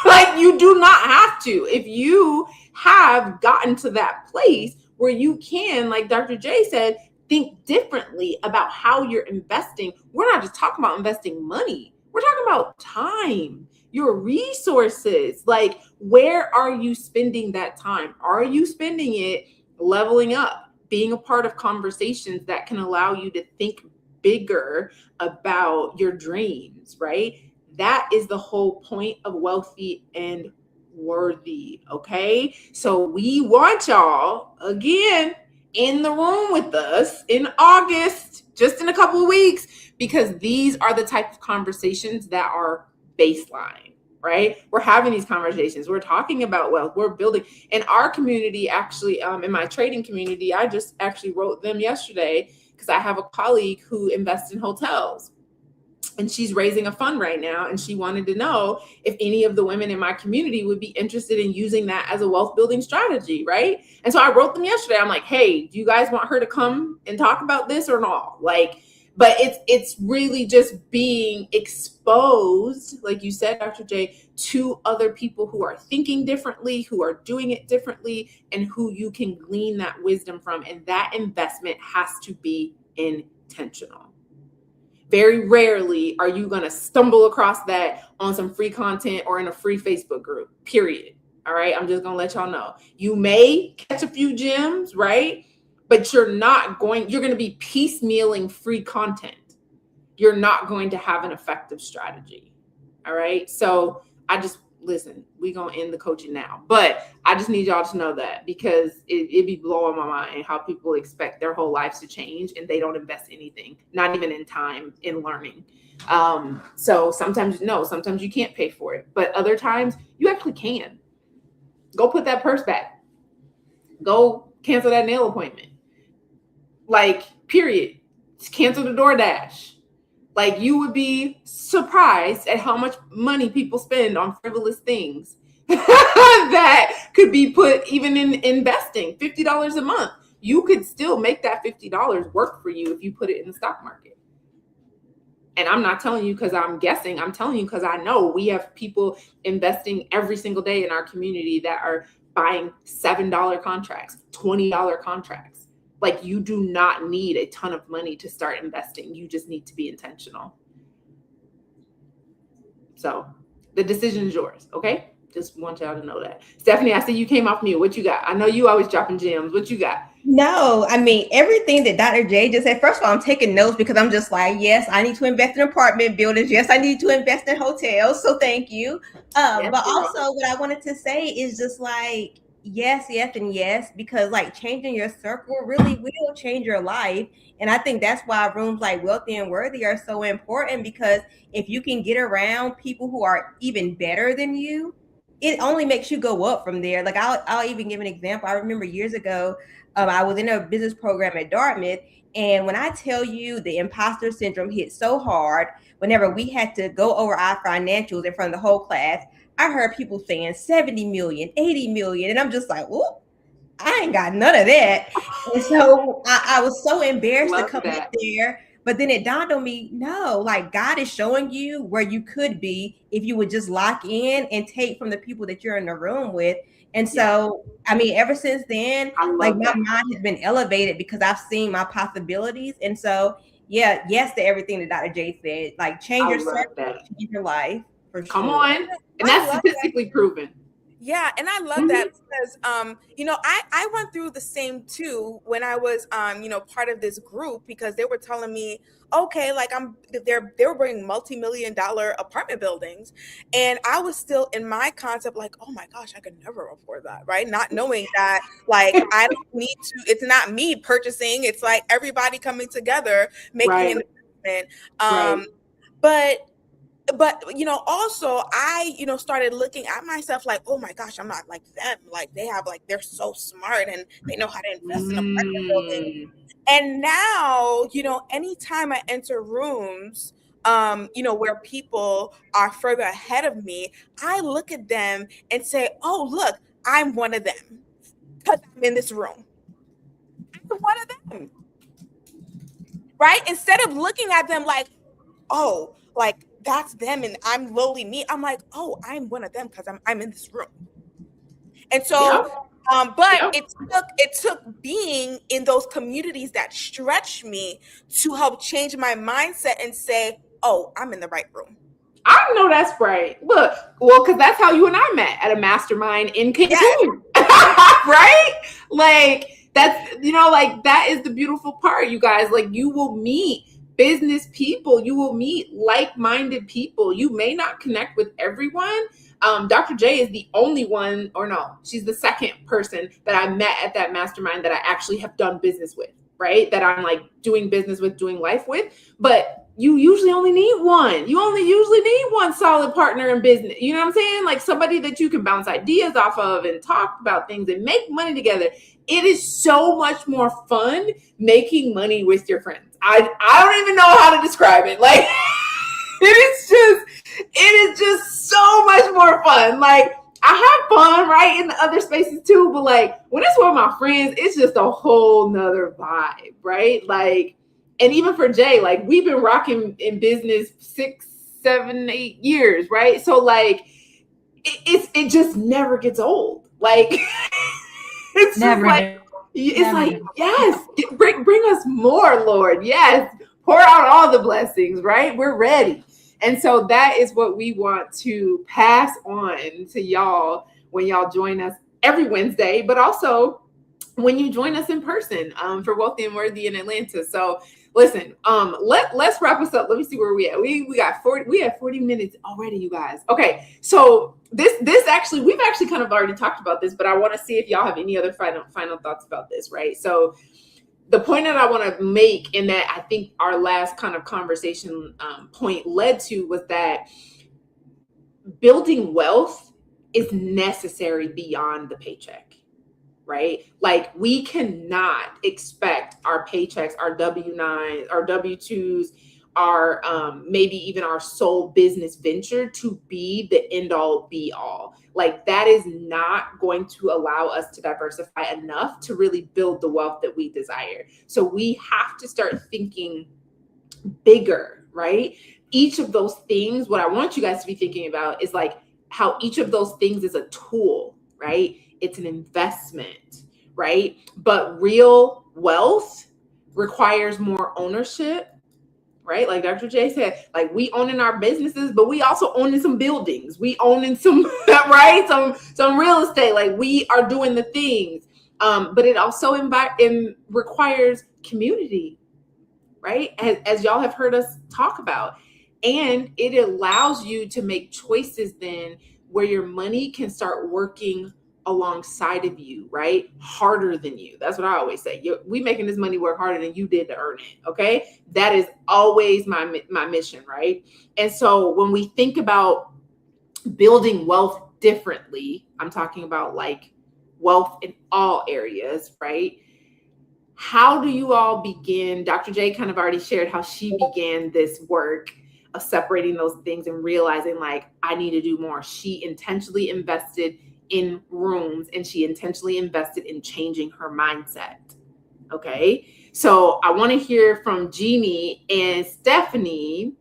Like, you do not have to. If you have gotten to that place where you can, like Dr. J said, think differently about how you're investing. We're not just talking about investing money. We're talking about time, your resources. Like, where are you spending that time? Are you spending it leveling up, being a part of conversations that can allow you to think bigger about your dreams, right? That is the whole point of Wealthy and Worthy. Okay. So we want y'all again in the room with us in August, just in a couple of weeks, because these are the type of conversations that are baseline, right? We're having these conversations. We're talking about wealth. We're building in our community. Actually, in my trading community, I just actually wrote them yesterday because I have a colleague who invests in hotels. And she's raising a fund right now, and she wanted to know if any of the women in my community would be interested in using that as a wealth building strategy, right? And so I wrote them yesterday. I'm like, hey, do you guys want her to come and talk about this or not? Like, but it's really just being exposed, like you said, Dr. J, to other people who are thinking differently, who are doing it differently, and who you can glean that wisdom from. And that investment has to be intentional. Very rarely are you going to stumble across that on some free content or in a free Facebook group, period. All right. I'm just going to let y'all know. You may catch a few gems, right? But you're going to be piecemealing free content. You're not going to have an effective strategy. All right. So listen, we're going to end the coaching now, but I just need y'all to know that, because it be blowing my mind how people expect their whole lives to change and they don't invest anything, not even in time, in learning. So sometimes you can't pay for it, but other times you actually can. Go put that purse back. Go cancel that nail appointment. Like, period. Cancel the DoorDash. Like, you would be surprised at how much money people spend on frivolous things that could be put even in investing. $50 a month. You could still make that $50 work for you if you put it in the stock market. And I'm not telling you because I'm guessing. I'm telling you because I know we have people investing every single day in our community that are buying $7 contracts, $20 contracts. Like, you do not need a ton of money to start investing. You just need to be intentional. So the decision is yours. Okay. Just want y'all to know that. Stephanie, I see you came off mute. What you got? I know you always dropping gems. What you got? No, I mean, everything that Dr. J just said. First of all, I'm taking notes because I'm just like, yes, I need to invest in apartment buildings. Yes, I need to invest in hotels. So thank you. Yes, but girl. also what I wanted to say is just like, yes, and yes, because like changing your circle really will change your life. And I think that's why rooms like Wealthy and Worthy are so important, because if you can get around people who are even better than you, it only makes you go up from there. Like, I'll even give an example. I remember years ago, I was in a business program at Dartmouth, and when I tell you the imposter syndrome hit so hard, whenever we had to go over our financials in front of the whole class, I heard people saying 70 million, 80 million, and I'm just like, oh, I ain't got none of that. And so I was so embarrassed to come up there. But then it dawned on me, no, like, God is showing you where you could be if you would just lock in and take from the people that you're in the room with. And so, I mean, ever since then, like, my mind has been elevated because I've seen my possibilities. And so, yeah, yes to everything that Dr. J said. Like, change your circle, change your life, for sure. Come on. And that's statistically proven. Yeah, and I love that because I went through the same too when I was part of this group, because they were telling me, okay, like they were bringing multi-million-dollar apartment buildings, and I was still in my concept like, oh my gosh, I could never afford that, right? Not knowing that, like, I don't need to. It's not me purchasing; it's like everybody coming together making an investment. But also I started looking at myself like, oh my gosh, I'm not like them. Like, they're so smart and they know how to invest in apartment buildings. And now, anytime I enter rooms, where people are further ahead of me, I look at them and say, oh, look, I'm one of them because I'm in this room. I'm one of them, right? Instead of looking at them like, oh, like, that's them and I'm lowly me. I'm like, oh, I'm one of them because I'm in this room. And so But Yep. it took being in those communities that stretched me to help change my mindset and say, oh, I'm in the right room. I know that's right. Look, well, because that's how you and I met at a mastermind in Yes. Cancun, right? Like that's like that is the beautiful part, you guys. Like you will meet business people, you will meet like-minded people. You may not connect with everyone. Dr. J is the only one, or no, she's the second person that I met at that mastermind that I actually have done business with, right? That I'm like doing business with, doing life with. But you usually only need one. You only usually need one solid partner in business. You know what I'm saying? Like somebody that you can bounce ideas off of and talk about things and make money together. It is so much more fun making money with your friends. I don't even know how to describe it. Like it is just so much more fun. Like I have fun, right, in the other spaces too, but like when it's with my friends, it's just a whole nother vibe, right? Like, and even for Jay, like we've been rocking in business 6, 7, 8 years, right? So like it just never gets old. Like it's just Never like do. it's Never like do. yes, bring us more, Lord. Yes, pour out all the blessings, right? We're ready. And so that is what we want to pass on to y'all when y'all join us every Wednesday, but also when you join us in person for Wealthy and Worthy in Atlanta. So listen, let's wrap us up. Let me see where we at. We got 40. We have 40 minutes already, you guys. Okay, so this actually we've actually kind of already talked about this, but I want to see if y'all have any other final thoughts about this, right? So the point that I want to make, and that I think our last kind of conversation point led to, was that building wealth is necessary beyond the paycheck, right? Like we cannot expect our paychecks, our W-9s, our W-2s, our maybe even our sole business venture to be the end all be all. Like that is not going to allow us to diversify enough to really build the wealth that we desire. So we have to start thinking bigger, right? Each of those things, what I want you guys to be thinking about is like how each of those things is a tool, right? It's an investment, right? But real wealth requires more ownership, right? Like Dr. J said, like we owning our businesses, but we also owning some buildings. We owning some, right? Some real estate. Like we are doing the things. But it also requires community, right? As y'all have heard us talk about. And it allows you to make choices then where your money can start working alongside of you, right? Harder than you. That's what I always say. We making this money work harder than you did to earn it, okay? That is always my mission, right? And so when we think about building wealth differently, I'm talking about like wealth in all areas, right? How do you all begin? Dr. J kind of already shared how she began this work of separating those things and realizing like I need to do more. She intentionally invested in rooms and she intentionally invested in changing her mindset. Okay. So I want to hear from Jeannie and Stephanie.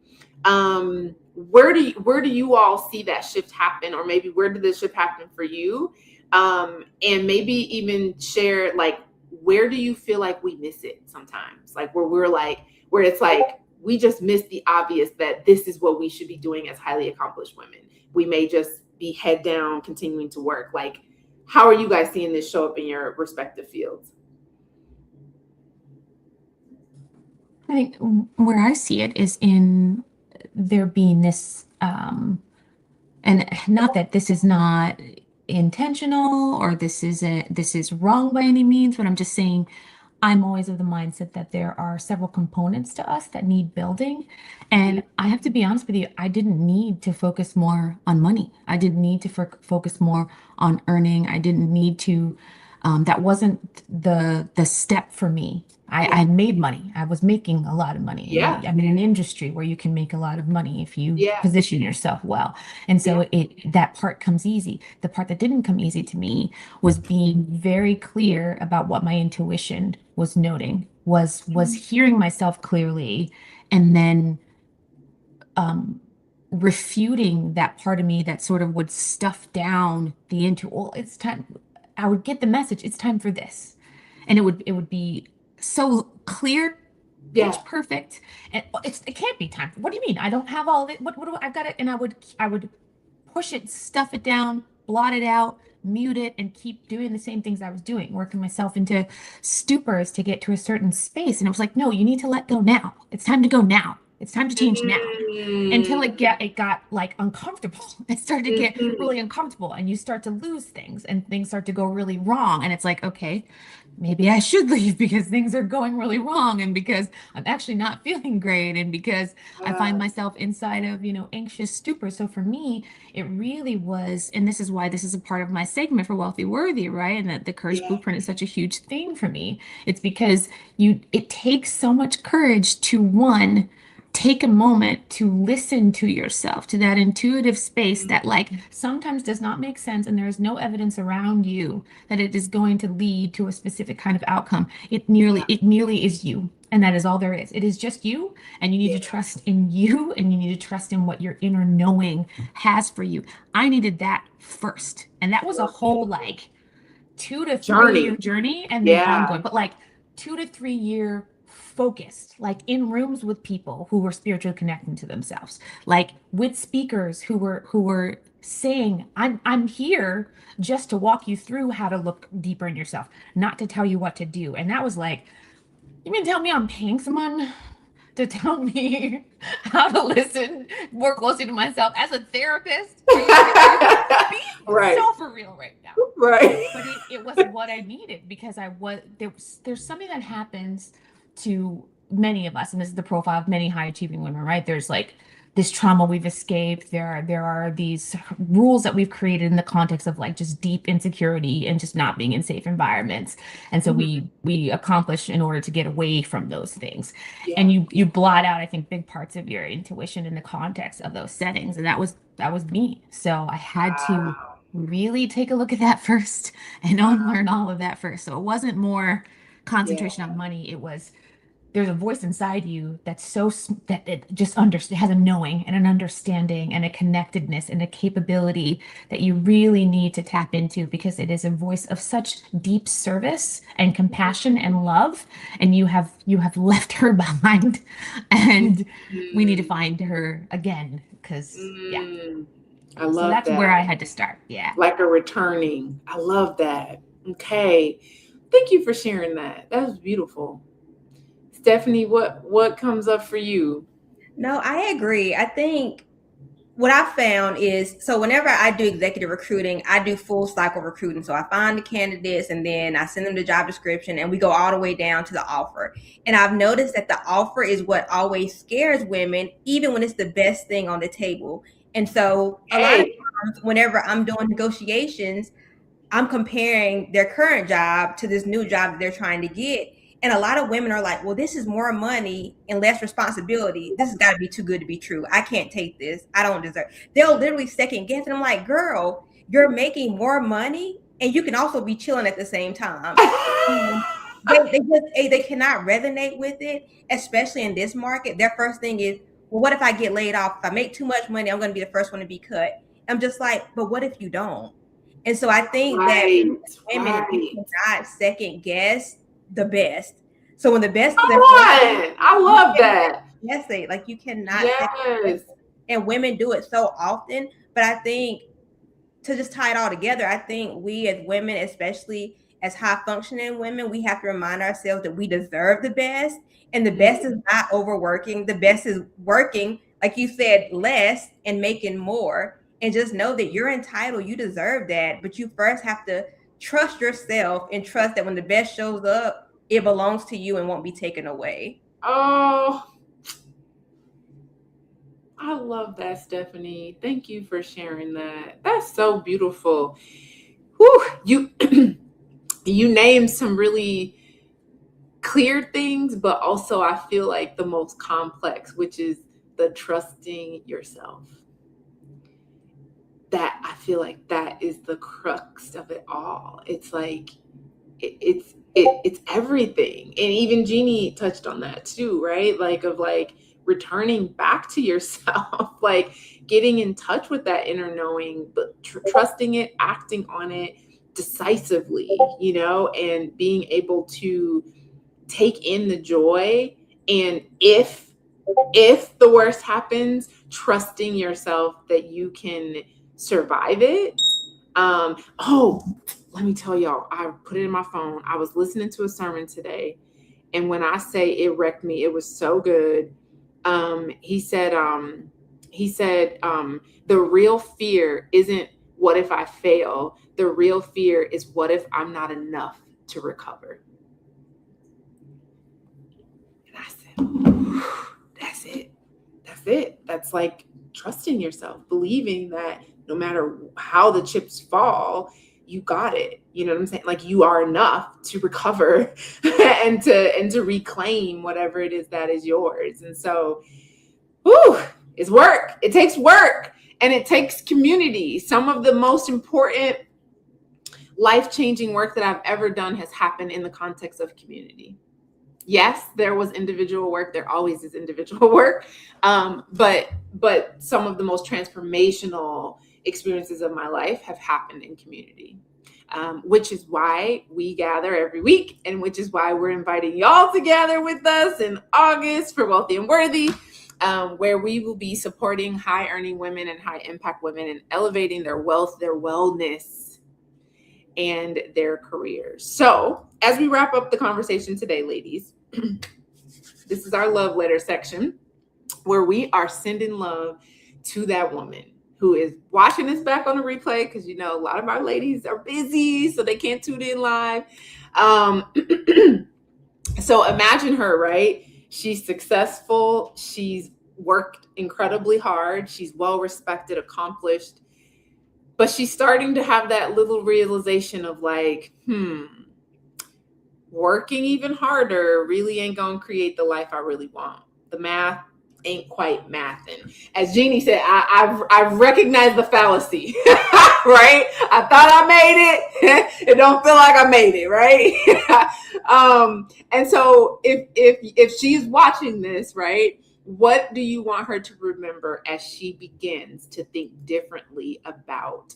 Where do you all see that shift happen, or maybe where did this shift happen for you? And maybe even share like where do you feel like we miss it sometimes? Like where it's like we just miss the obvious that this is what we should be doing as highly accomplished women. We may just be head down, continuing to work. Like, how are you guys seeing this show up in your respective fields? I think where I see it is in there being this, and not that this is not intentional or this is wrong by any means, but I'm just saying I'm always of the mindset that there are several components to us that need building. And I have to be honest with you, I didn't need to focus more on money. I didn't need to focus more on earning. I didn't need to, that wasn't the step for me. I had made money. I was making a lot of money. Yeah. I'm in an industry where you can make a lot of money if you Yeah. position yourself well. And so Yeah. that part comes easy. The part that didn't come easy to me was being very clear about what my intuition was noting, was hearing myself clearly, and then refuting that part of me that sort of would stuff down the into, well, it's time. I would get the message, it's time for this. And it would be so clear, Yeah. pitch perfect. And it can't be time. What do you mean? I don't have all of it. What do I've got it? And I would push it, stuff it down, blot it out, mute it, and keep doing the same things I was doing, working myself into stupors to get to a certain space. And it was like, no, you need to let go now. It's time to go now. It's time to change now. Until it got like uncomfortable. It started to get really uncomfortable, and you start to lose things, and things start to go really wrong. And it's like, okay, maybe I should leave because things are going really wrong, and because I'm actually not feeling great, and because I find myself inside of, anxious stupor. So for me, it really was, and this is why this is a part of my segment for Wealthy Worthy, right? And that the Courage Blueprint is such a huge thing for me. It's because it takes so much courage to, one, take a moment to listen to yourself, to that intuitive space that like sometimes does not make sense, and there is no evidence around you that it is going to lead to a specific kind of outcome. It merely is you, and that is all there is. It is just you, and you need to trust in you, and you need to trust in what your inner knowing has for you. I needed that first, and that was a whole like 2 to 3 year journey, and then ongoing, but like 2 to 3 year focused, like in rooms with people who were spiritually connecting to themselves, like with speakers who were saying, I'm here just to walk you through how to look deeper in yourself, not to tell you what to do. And that was like, you mean tell me I'm paying someone to tell me how to listen more closely to myself as a therapist? Right. So for real right now. Right. But it was what I needed, because there's something that happens to many of us, and this is the profile of many high achieving women, right? There's like this trauma we've escaped. There are these rules that we've created in the context of like just deep insecurity and just not being in safe environments. And so we accomplish in order to get away from those things. And you blot out, I think, big parts of your intuition in the context of those settings. And that was me. So I had to really take a look at that first and unlearn all of that first. So it wasn't more concentration on money. It was, there's a voice inside you that's that it just has a knowing and an understanding and a connectedness and a capability that you really need to tap into, because it is a voice of such deep service and compassion and love. And you have left her behind, and we need to find her again, because I love so that's that. where I had to start. Yeah. Like a returning. I love that. Okay. Thank you for sharing that. That was beautiful. Stephanie, what comes up for you? No, I agree. I think what I found is, so whenever I do executive recruiting, I do full cycle recruiting. So I find the candidates, and then I send them the job description, and we go all the way down to the offer. And I've noticed that the offer is what always scares women, even when it's the best thing on the table. And so a lot of times whenever I'm doing negotiations, I'm comparing their current job to this new job that they're trying to get. And a lot of women are like, well, this is more money and less responsibility. This has got to be too good to be true. I can't take this. I don't deserve. They'll literally second guess. And I'm like, girl, you're making more money and you can also be chilling at the same time. They cannot resonate with it, especially in this market. Their first thing is, well, what if I get laid off? If I make too much money, I'm going to be the first one to be cut. I'm just like, but what if you don't? And so I think that women cannot second guess the best. So when the best is in front, I love that. Yes, like you cannot second guess. And women do it so often. But I think, to just tie it all together, I think we as women, especially as high functioning women, we have to remind ourselves that we deserve the best. And the best is not overworking. The best is working, like you said, less and making more. And just know that you're entitled. You deserve that. But you first have to trust yourself and trust that when the best shows up, it belongs to you and won't be taken away. Oh, I love that, Stephanie. Thank you for sharing that. That's so beautiful. Whew, you named some really clear things, but also I feel like the most complex, which is the trusting yourself. That I feel like that is the crux of it all. It's like it's everything. And even Jeannie touched on that too, right? Like of like returning back to yourself, like getting in touch with that inner knowing, but trusting it, acting on it, decisively, and being able to take in the joy. And if the worst happens, trusting yourself that you can survive it. Oh, let me tell y'all, I put it in my phone. I was listening to a sermon today, and when I say it wrecked me, it was so good. He said, the real fear isn't what if I fail. The real fear is what if I'm not enough to recover. And I said, that's it. That's it. That's like trusting yourself, believing that no matter how the chips fall, you got it. You know what I'm saying? Like, you are enough to recover and to reclaim whatever it is that is yours. And so, it's work. It takes work, and it takes community. Some of the most important life-changing work that I've ever done has happened in the context of community. Yes, there was individual work. There always is individual work. But some of the most transformational experiences of my life have happened in community, which is why we gather every week, and which is why we're inviting y'all to gather with us in August for Wealthy and Worthy, where we will be supporting high-earning women and high-impact women and elevating their wealth, their wellness, and their careers. So as we wrap up the conversation today, ladies, this is our love letter section, where we are sending love to that woman who is watching this back on the replay, because a lot of our ladies are busy, so they can't tune in live. So imagine her, right? She's successful. She's worked incredibly hard. She's well respected, accomplished, but she's starting to have that little realization of like, working even harder really ain't gonna create the life I really want. The math ain't quite mathing. As Jeannie said, I've recognized the fallacy, right? I thought I made it. It don't feel like I made it, right? And so if she's watching this, right, what do you want her to remember as she begins to think differently about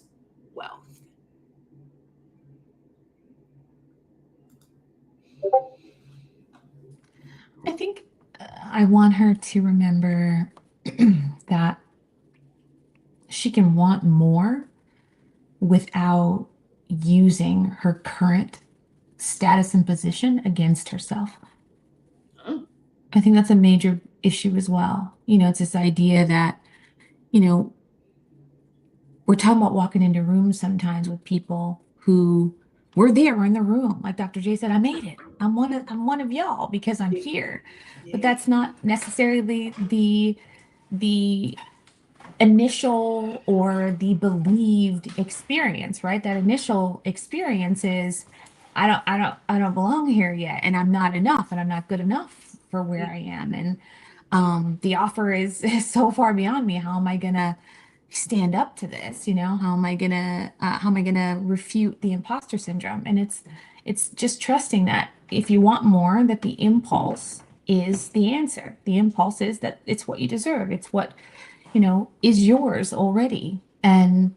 wealth? I think I want her to remember that she can want more without using her current status and position against herself. I think that's a major issue as well. It's this idea that, we're talking about walking into rooms sometimes with people who were there in the room. Like Dr. J said, I made it. I'm one of y'all because I'm here. But that's not necessarily the initial or the believed experience, right? That initial experience is I don't belong here yet, and I'm not enough, and I'm not good enough for where I am. And the offer is so far beyond me. How am I gonna stand up to this? How am I gonna refute the imposter syndrome? And it's just trusting that if you want more, that the impulse is the answer. The impulse is that it's what you deserve. It's what is yours already. And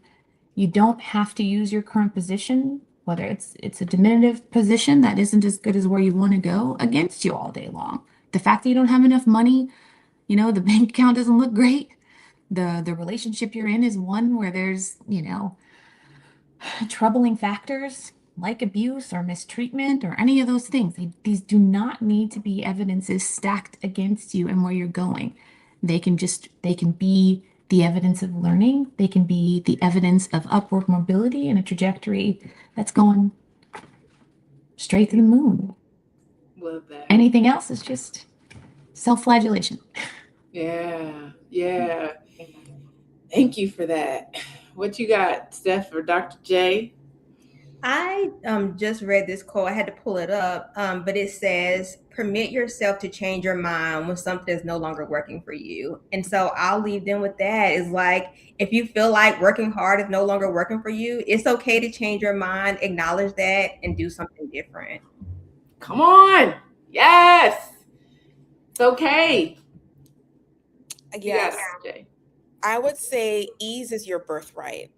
you don't have to use your current position, whether it's a diminutive position that isn't as good as where you want to go, against you all day long. The fact that you don't have enough money, the bank account doesn't look great. The relationship you're in is one where there's, troubling factors like abuse or mistreatment or any of those things. These do not need to be evidences stacked against you and where you're going. They can be the evidence of learning. They can be the evidence of upward mobility and a trajectory that's going straight to the moon. Love that. Anything else is just self-flagellation. Yeah. Thank you for that. What you got, Steph or Dr. J? I just read this quote. I had to pull it up, but it says, "Permit yourself to change your mind when something is no longer working for you." And so I'll leave them with that. Is like, if you feel like working hard is no longer working for you, it's okay to change your mind, acknowledge that, and do something different. Come on. Yes. It's okay. Yes. Jay. I would say ease is your birthright.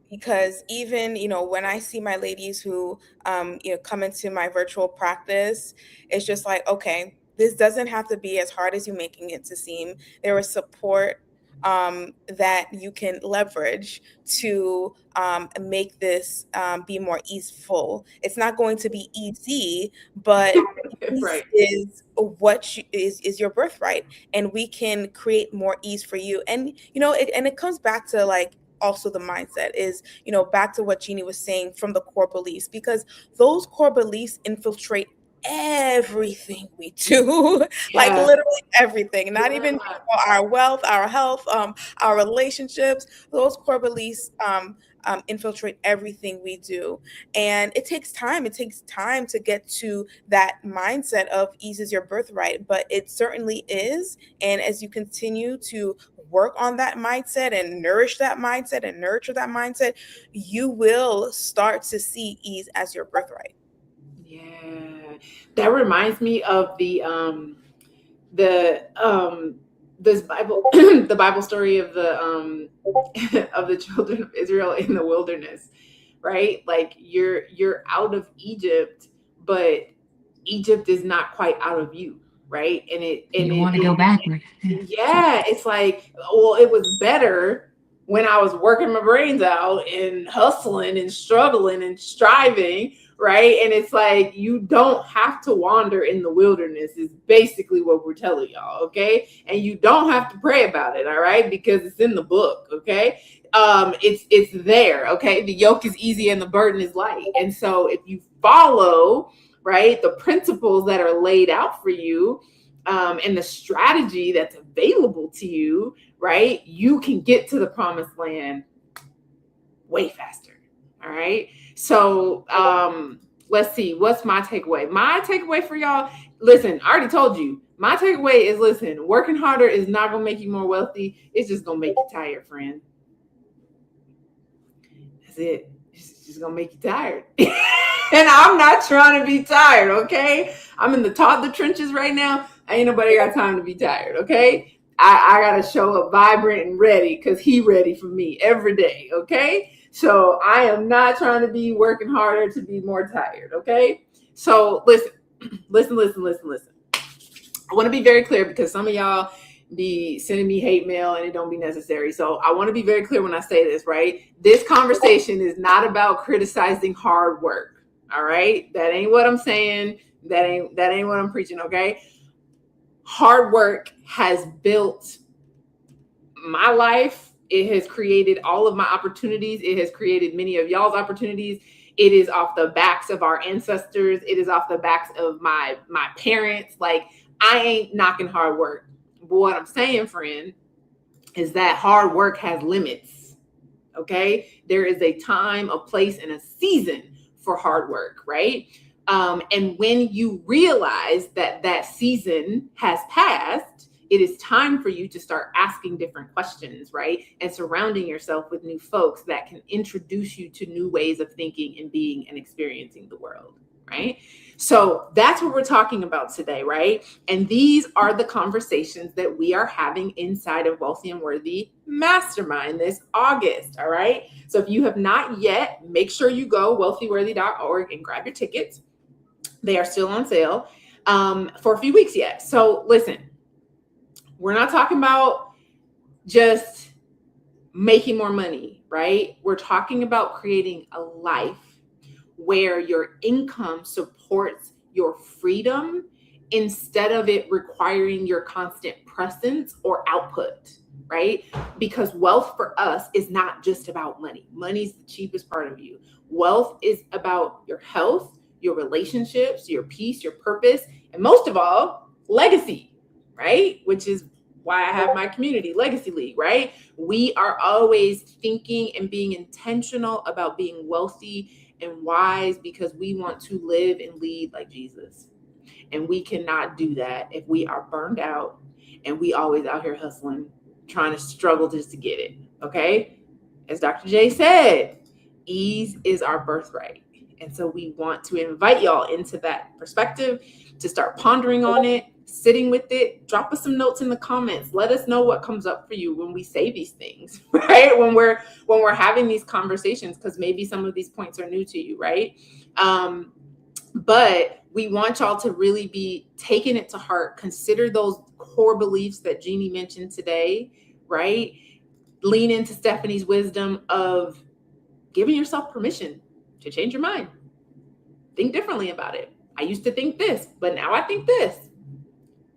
Because even, when I see my ladies who, come into my virtual practice, it's just like, okay, this doesn't have to be as hard as you're making it to seem. There is support that you can leverage to make this be more easeful. It's not going to be easy, but ease Right. is is your birthright, and we can create more ease for you. And it comes back to, like, also the mindset is, back to what Jeannie was saying, from the core beliefs, because those core beliefs infiltrate everything we do. Like, Yeah. literally everything, not even Yeah. our wealth, our health, our relationships. Those core beliefs infiltrate everything we do. And it takes time. It takes time to get to that mindset of ease is your birthright, but it certainly is. And as you continue to work on that mindset and nourish that mindset and nurture that mindset, you will start to see ease as your birthright. Yeah. That reminds me of the this Bible the Bible story of the of the children of Israel in the wilderness, right? Like you're out of Egypt, but Egypt is not quite out of you, right? You want to go backward. Yeah, it's like, well, it was better when I was working my brains out and hustling and struggling and striving, right? And it's like, you don't have to wander in the wilderness, is basically what we're telling y'all, okay? And you don't have to pray about it, all right? Because it's in the book, okay? It's there, okay? The yoke is easy and the burden is light. And so if you follow, right, the principles that are laid out for you, and the strategy that's available to you, right, you can get to the promised land way faster. All right. So let's see. What's my takeaway? My takeaway for y'all, listen, I already told you. My takeaway is, listen, working harder is not going to make you more wealthy. It's just going to make you tired, friend. That's it. It's just going to make you tired. And I'm not trying to be tired, okay? I'm in the top of the trenches right now. Ain't nobody got time to be tired, okay? I got to show up vibrant and ready because he ready for me every day, okay? So I am not trying to be working harder to be more tired, okay? So listen. I want to be very clear because some of y'all be sending me hate mail and it don't be necessary. So I want to be very clear when I say this, right? This conversation is not about criticizing hard work. All right. That ain't what I'm saying. That ain't what I'm preaching. Okay. Hard work has built my life. It has created all of my opportunities. It has created many of y'all's opportunities. It is off the backs of our ancestors. It is off the backs of my parents. Like, I ain't knocking hard work. But what I'm saying, friend, is that hard work has limits. Okay. There is a time, a place, and a season for hard work, right? And when you realize that that season has passed, it is time for you to start asking different questions, right? And surrounding yourself with new folks that can introduce you to new ways of thinking and being and experiencing the world, right? So that's what we're talking about today, right? And these are the conversations that we are having inside of Wealthy and Worthy Mastermind this August, all right? So if you have not yet, make sure you go wealthyworthy.org and grab your tickets. They are still on sale for a few weeks yet. So listen, we're not talking about just making more money, right? We're talking about creating a life where your income supports your freedom instead of it requiring your constant presence or output, right? Because wealth for us is not just about money. Money's the cheapest part of you. Wealth is about your health, your relationships, your peace, your purpose, and most of all, legacy, right? Which is why I have my community, Legacy League, right? We are always thinking and being intentional about being wealthy and wise because we want to live and lead like Jesus. And we cannot do that if we are burned out and we always out here hustling, trying to struggle just to get it, okay? As Dr. J said, ease is our birthright. And so we want to invite y'all into that perspective, to start pondering on it, sitting with it. Drop us some notes in the comments. Let us know what comes up for you when we say these things, right? When we're having these conversations, because maybe some of these points are new to you, right? But we want y'all to really be taking it to heart. Consider those core beliefs that Jeannie mentioned today, right? Lean into Stephanie's wisdom of giving yourself permission to change your mind. Think differently about it. I used to think this, but now I think this.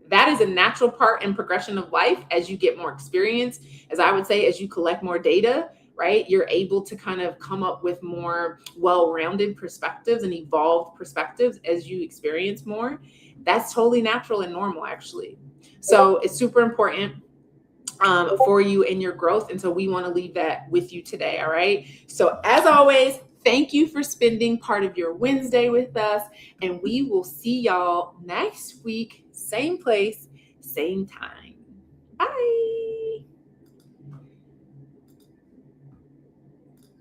That is a natural part and progression of life as you get more experience. As I would say, as you collect more data, right, you're able to kind of come up with more well-rounded perspectives and evolved perspectives as you experience more. That's totally natural and normal, actually. So it's super important for you in your growth. And so we want to leave that with you today. All right. So as always, thank you for spending part of your Wednesday with us. And we will see y'all next week. Same place, same time. Bye.